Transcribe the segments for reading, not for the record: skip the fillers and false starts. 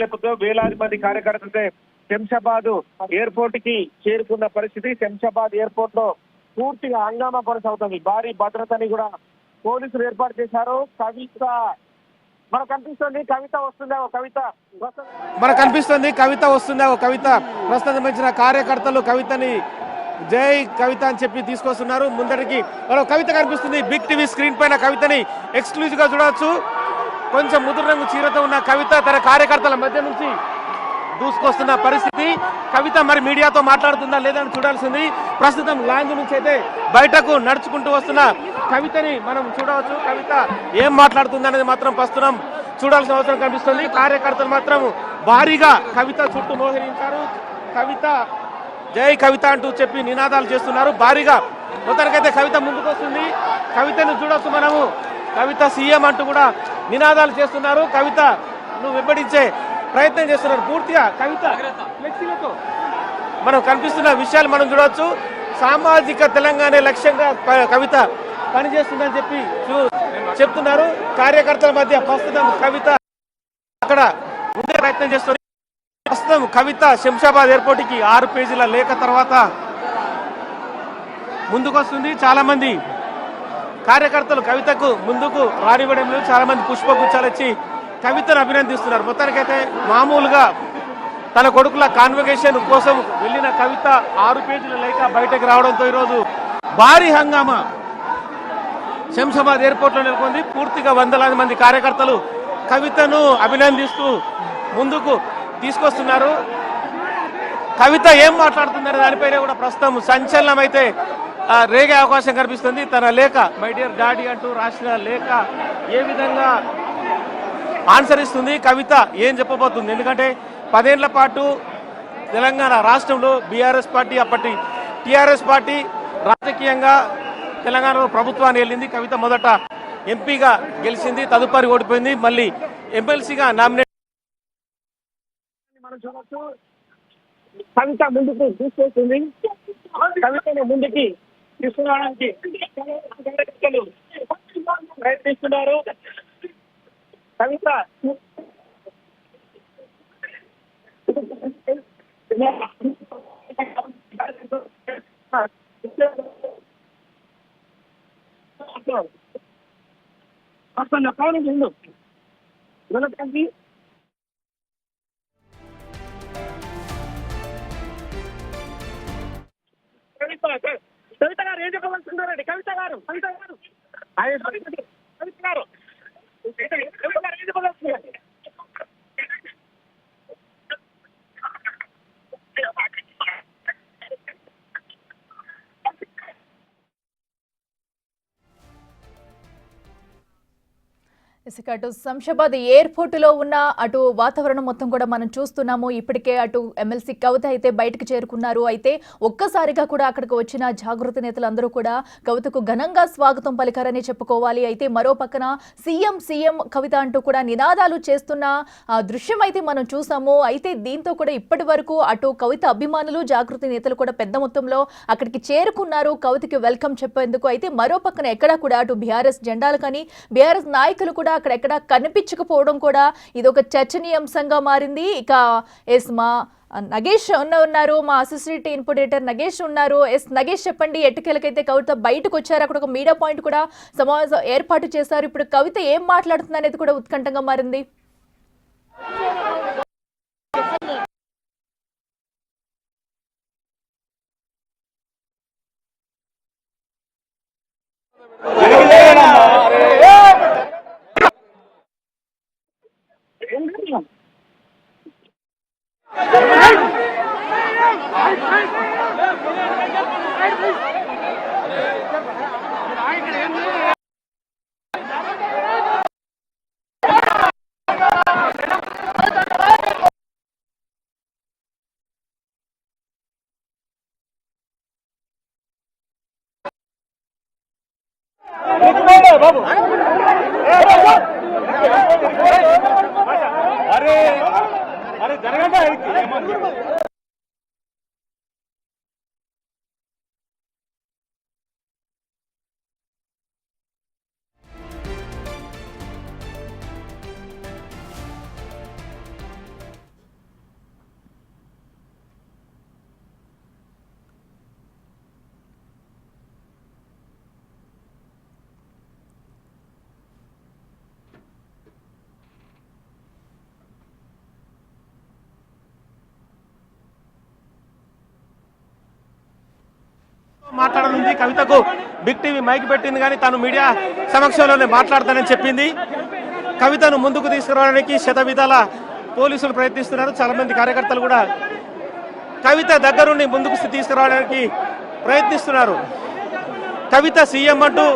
లేకపోతే వేలాది మంది కార్యకర్తలతో శంషాబాద్ ఎయిర్పోర్ట్ కి చేరుకున్న పరిస్థితి. శంషాబాద్ ఎయిర్పోర్ట్ లో పూర్తిగా హంగామా కొనసాగుతుంది. భారీ భద్రతని కూడా పోలీసులు ఏర్పాటు చేశారు. కవిత మనకు కనిపిస్తుంది, కవిత వస్తుందా కవిత ప్రస్తుతం వచ్చిన కార్యకర్తలు కవితని జై కవిత అని చెప్పి తీసుకొస్తున్నారు. ముందరికి కవిత కనిపిస్తుంది. బిగ్ టీవీ స్క్రీన్ పైన కవితని ఎక్స్క్లూజివ్ గా చూడవచ్చు. కొంచెం ముదురు రంగు చీరతో ఉన్న కవిత తన కార్యకర్తల మధ్య నుంచి దూసుకొస్తున్న పరిస్థితి. కవిత మరి మీడియాతో మాట్లాడుతుందా లేదని చూడాల్సింది. ప్రస్తుతం లాంజ్ నుంచి అయితే బయటకు నడుచుకుంటూ వస్తున్న కవితని మనం చూడవచ్చు. కవిత ఏం మాట్లాడుతుంది అనేది మాత్రం ప్రస్తుతం చూడాల్సిన అవసరం కనిపిస్తుంది. కార్యకర్తలు మాత్రం భారీగా కవిత చుట్టూ మోహరించారు. కవిత జై కవిత అంటూ చెప్పి నినాదాలు చేస్తున్నారు భారీగా. మొత్తానికైతే కవిత ముందుకు వస్తుంది. కవితను చూడొచ్చు మనము. కవిత సీఎం అంటూ కూడా నినాదాలు చేస్తున్నారు. కవిత నువ్వు వెంబడించే ప్రయత్నం చేస్తున్నారు. పూర్తిగా కవిత ఫ్లెక్సీలతో మనం కనిపిస్తున్న విషయాలు మనం చూడవచ్చు. సామాజిక తెలంగాణ లక్ష్యంగా కవిత పనిచేస్తుందని చెప్పి చెప్తున్నారు. కార్యకర్తల మధ్య ప్రస్తుతం కవిత అక్కడ ఉండే ప్రయత్నం చేస్తున్నారు. ప్రస్తుతం కవిత శంషాబాద్ ఎయిర్పోర్ట్ కి 6 పేజీల లేఖ తర్వాత ముందుకు వస్తుంది. చాలా మంది కార్యకర్తలు కవితకు ముందుకు రానివ్వడం లేదు. చాలా మంది పుష్పగుచ్చాలు ఇచ్చి కవితను అభినందిస్తున్నారు. మొత్తానికైతే మామూలుగా తన కొడుకుల కాన్వకేషన్ కోసం వెళ్లిన కవిత 6 పేజీల లేఖ బయటకు రావడంతో ఈరోజు భారీ హంగామా శంషాబాద్ ఎయిర్పోర్ట్ లో నెలకొంది. పూర్తిగా వందలాది మంది కార్యకర్తలు కవితను అభినందిస్తూ ముందుకు తీసుకొస్తున్నారు. కవిత ఏం మాట్లాడుతుందనే దానిపైన కూడా ప్రస్తుతం సంచలనం అయితే రేగే అవకాశం కనిపిస్తుంది. తన లేఖ మై డియర్ డాడీ అంటూ రాసిన లేఖ ఏ విధంగా ఆన్సర్ ఇస్తుంది, కవిత ఏం చెప్పబోతుంది. ఎందుకంటే 10 ఏళ్ల పాటు తెలంగాణ రాష్ట్రంలో బీఆర్ఎస్ పార్టీ, అప్పటి టీఆర్ఎస్ పార్టీ రాజకీయంగా తెలంగాణలో ప్రభుత్వాన్ని వెళ్ళింది. కవిత మొదట ఎంపీగా గెలిచింది, తదుపరి ఓడిపోయింది, మళ్ళీ ఎమ్మెల్సీగా నామినేట్. కవిత ముందుకు తీసుకొస్తుంది. కవితను ముందుకి తీసుకురావడానికి ప్రయత్నిస్తున్నారు. కవిత కవిత గారు ఏం చెప్పవలసిందారండి? కవిత గారు కవిత గారు కవిత గారు ఏం చెప్పవలసిందండి? అటు శంషాబాద్ ఎయిర్పోర్ట్ లో ఉన్న అటు వాతావరణం మొత్తం కూడా మనం చూస్తున్నాము. ఇప్పటికే అటు ఎమ్మెల్సీ కవిత అయితే బయటకు చేరుకున్నారు. అయితే ఒక్కసారిగా కూడా అక్కడికి వచ్చిన జాగృతి నేతలందరూ కూడా కవితకు ఘనంగా స్వాగతం పలికారని చెప్పుకోవాలి. అయితే మరో పక్కన సీఎం కవిత అంటూ కూడా నినాదాలు చేస్తున్న దృశ్యం అయితే మనం చూసాము. అయితే దీంతో కూడా ఇప్పటి వరకు అటు కవిత అభిమానులు, జాగృతి నేతలు కూడా పెద్ద మొత్తంలో అక్కడికి చేరుకున్నారు కవితకి వెల్కమ్ చెప్పేందుకు. అయితే మరో పక్కన ఎక్కడా కూడా అటు బీఆర్ఎస్ జెండాలు కానీ బీఆర్ఎస్ నాయకులు కూడా అక్కడెక్కడ కనిపించకపోవడం కూడా ఇది ఒక చర్చనీయాంశంగా మారింది. ఇక మా నగేష్ ఉన్నారు, మా అసోసియేట్ ఇన్పుట్ ఎడిటర్ నగేష్ ఉన్నారు. నగేష్ చెప్పండి, ఎట్టుకెళ్ళకైతే కవిత బయటకు వచ్చారు, అక్కడ ఒక మీడియా పాయింట్ కూడా సమావేశం ఏర్పాటు చేశారు. ఇప్పుడు కవిత ఏం మాట్లాడుతుంది అనేది కూడా ఉత్కంఠంగా మారింది. अरे अरे जरगा మాట్లాడనుంది. కవితకు బిగ్ టీవీ మైక్ పెట్టింది కానీ తను మీడియా సమక్షంలోనే మాట్లాడతానని చెప్పింది. కవితను ముందుకు తీసుకురావడానికి శతవిధాల పోలీసులు ప్రయత్నిస్తున్నారు. చాలా మంది కార్యకర్తలు కూడా కవిత దగ్గరుండి ముందుకు తీసుకురావడానికి ప్రయత్నిస్తున్నారు. కవిత సీఎం అంటూ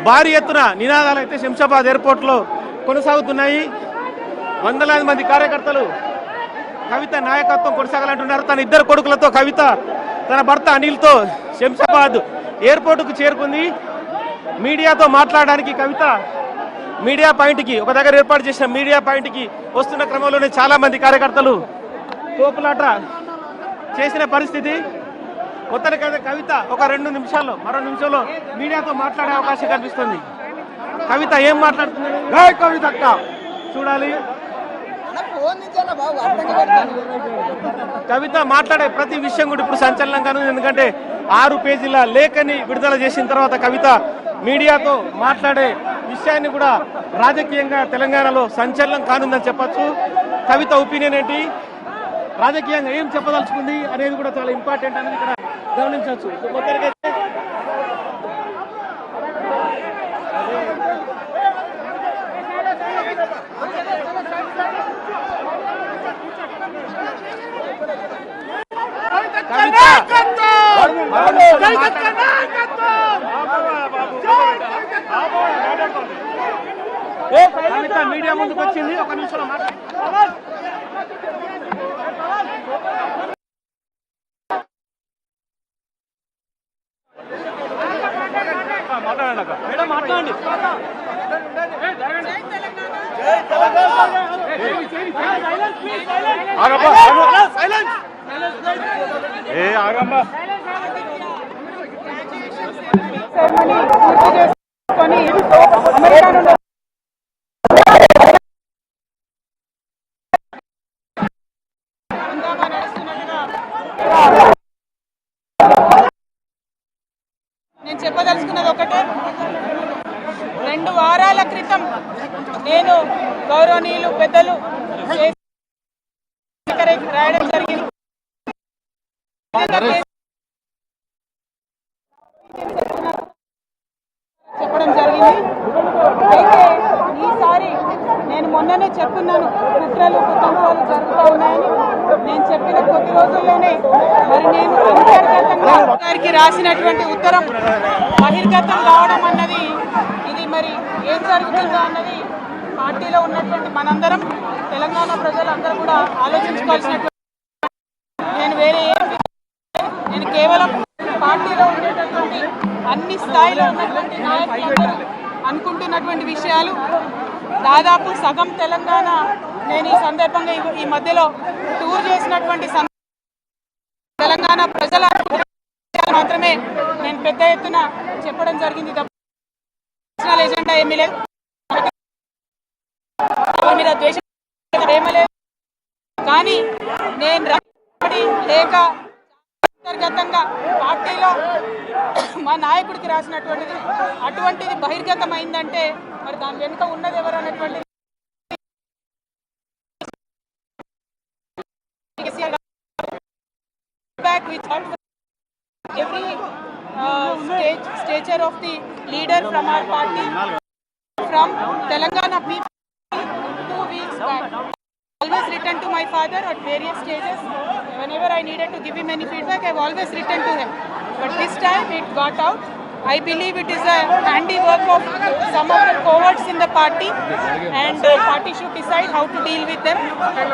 భారీ ఎత్తున నినాదాలు అయితే శంషాబాద్ ఎయిర్పోర్ట్ లో కొనసాగుతున్నాయి. వందలాది మంది కార్యకర్తలు కవిత నాయకత్వం కొనసాగాలంటున్నారు. తన ఇద్దరు కొడుకులతో కవిత తన భర్త అనిల్తో శంషాబాద్ ఎయిర్పోర్టుకు చేరుకుంది. మీడియాతో మాట్లాడడానికి కవిత మీడియా పాయింట్కి ఒక దగ్గర ఏర్పాటు చేసిన మీడియా పాయింట్కి వస్తున్న క్రమంలోనే చాలా మంది కార్యకర్తలు తోపులాట చేసిన పరిస్థితి. మొత్తానికి కవిత ఒక మరో నిమిషంలో మీడియాతో మాట్లాడే అవకాశం కనిపిస్తుంది. కవిత ఏం మాట్లాడుతుంది కవిత అక్క చూడాలి. కవిత మాట్లాడే ప్రతి విషయం కూడా ఇప్పుడు సంచలనంగా ఉంది. ఎందుకంటే 6 పేజీల లేఖని విడుదల చేసిన తర్వాత కవిత మీడియాతో మాట్లాడే విషయాన్ని కూడా రాజకీయంగా తెలంగాణలో సంచలనం కానుందని చెప్పొచ్చు. కవిత ఒపీనియన్ ఏంటి, రాజకీయంగా ఏం చెప్పదలుచుకుంది అనేది కూడా చాలా ఇంపార్టెంట్ అనేది ఇక్కడ గమనించవచ్చు. కవిత మీడియా ముందుకు వచ్చింది. ఒక నిమిషంలో మాట్లాడండి. నేను చెప్పదలుచుకున్నది ఒకటే. 2 వారాల క్రితం నేను గౌరవనీయులు పెద్దలు రాయడం జరిగింది. చెప్పడం జరిగింది. అయితే ఈసారి నేను మొన్ననే చెప్తున్నాను, కుట్రలు కుతంత్రాలు జరుగుతూ ఉన్నాయని. నేను చెప్పిన కొద్ది రోజుల్లోనే మరి నేను అంతర్గతంగా గారికి రాసినటువంటి ఉత్తరం బహిర్గతం కావడం అన్నది, ఇది మరి ఏం జరుగుతుందో అన్నది పార్టీలో ఉన్నటువంటి మనందరం, తెలంగాణ ప్రజలందరూ కూడా ఆలోచించుకోవాల్సినటువంటి. నేను కేవలం పార్టీలో ఉండేటటువంటి అన్ని స్థాయిలో ఉన్నటువంటి నాయకులందరూ అనుకుంటున్నటువంటి విషయాలు. దాదాపు సగం తెలంగాణ నేను ఈ సందర్భంగా ఈ మధ్యలో టూర్ చేసినటువంటి తెలంగాణ ప్రజల మాత్రమే నేను పెద్ద ఎత్తున చెప్పడం జరిగింది. నేషనల్ ఎజెండా ఏమీ లేదు, మీద ద్వేషం ఏమలేదు. కానీ నేను లేక అంతర్గతంగా పార్టీలో మా నాయకుడికి రాసినటువంటిది అటువంటిది బహిర్గతమైందంటే మరి దాని వెనుక ఉన్నది ఎవరు అన్నటువంటిది every stature of the leader from our party, from Telangana people 2 weeks back. Always written to my father at various stages. Whenever I needed to give him any feedback, I've always written to him. But this time it got out. I believe it is a handiwork of some of the cohorts in the party, and the party should decide how to deal with them.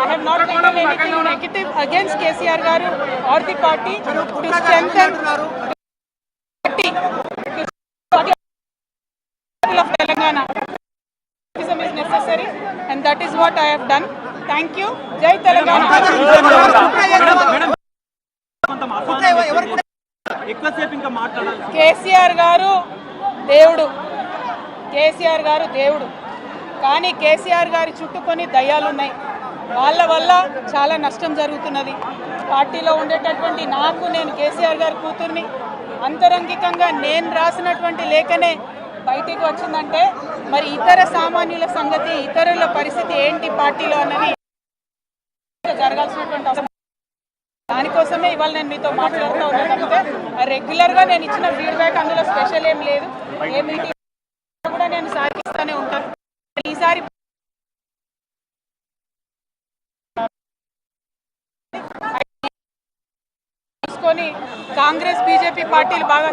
I have not taken anything negative against KCR Garu or the party to strengthen the party of Telangana. Activism is necessary, and that is what I have done. Thank you. Jai Telangana. KCR గారు దేవుడు, కేసీఆర్ గారు దేవుడు. కానీ కేసీఆర్ గారి చుట్టూ కొన్ని దయ్యాలున్నాయి. వాళ్ళ వల్ల చాలా నష్టం జరుగుతున్నది. పార్టీలో ఉండేటటువంటి నాకు, నేను కేసీఆర్ గారి కూతుర్ని, అంతరంగికంగా నేను రాసినటువంటి లేఖనే బయటికి వచ్చిందంటే మరి ఇతర సామాన్యుల సంగతి, ఇతరుల పరిస్థితి ఏంటి పార్టీలో అన్నది జరగాల్సినటువంటి అవసరం. దానికోసమే ఇవాళ నేను మీతో మాట్లాడుతూ ఉన్నాను. అంటే రెగ్యులర్గా నేను ఇచ్చిన ఫీడ్బ్యాక్ అందులో స్పెషల్ ఏం లేదు. ఏ మీటింగ్ కూడా నేను సాగిస్తూనే ఉంటాను. ఈసారి తీసుకొని కాంగ్రెస్ బీజేపీ పార్టీలు బాగా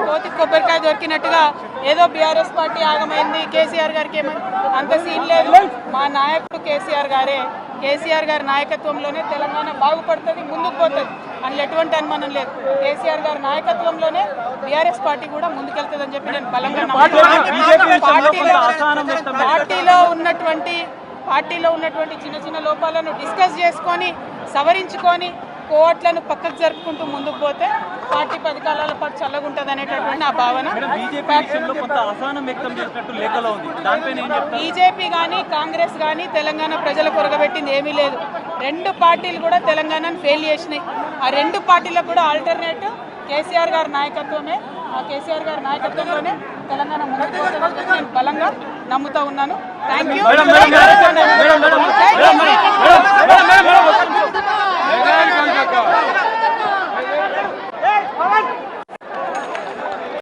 కోతి కొబ్బరికాయ దొరికినట్టుగా ఏదో బీఆర్ఎస్ పార్టీ ఆగమైంది, కేసీఆర్ గారికి ఏమైంది, అంత సీన్ లేదు. మా నాయకుడు కేసీఆర్ గారే. కేసీఆర్ గారి నాయకత్వంలోనే తెలంగాణ బాగుపడుతుంది, ముందుకు పోతుంది అందులో ఎటువంటి అనుమానం లేదు. కేసీఆర్ గారి నాయకత్వంలోనే బీఆర్ఎస్ పార్టీ కూడా ముందుకెళ్తుందని చెప్పి నేను బలంగా పార్టీలో ఉన్నటువంటి చిన్న చిన్న లోపాలను డిస్కస్ చేసుకొని సవరించుకొని కోట్లను పక్కకు జరుపుకుంటూ ముందుకు పోతే పార్టీ 10 కాలాల పాటు చల్లగుంటది అనేటటువంటి నా భావన. బీజేపీ కానీ కాంగ్రెస్ కానీ తెలంగాణ ప్రజలకు కొరగబెట్టింది ఏమీ లేదు. 2 పార్టీలు కూడా తెలంగాణను ఫెయిల్ చేసినాయి. ఆ 2 పార్టీలకు కూడా ఆల్టర్నేటివ్ కేసీఆర్ గారి నాయకత్వమే. ఆ కేసీఆర్ గారి నాయకత్వంలోనే తెలంగాణ ముందుకు పోతుందని నేను బలంగా నమ్ముతా ఉన్నాను. Thank you.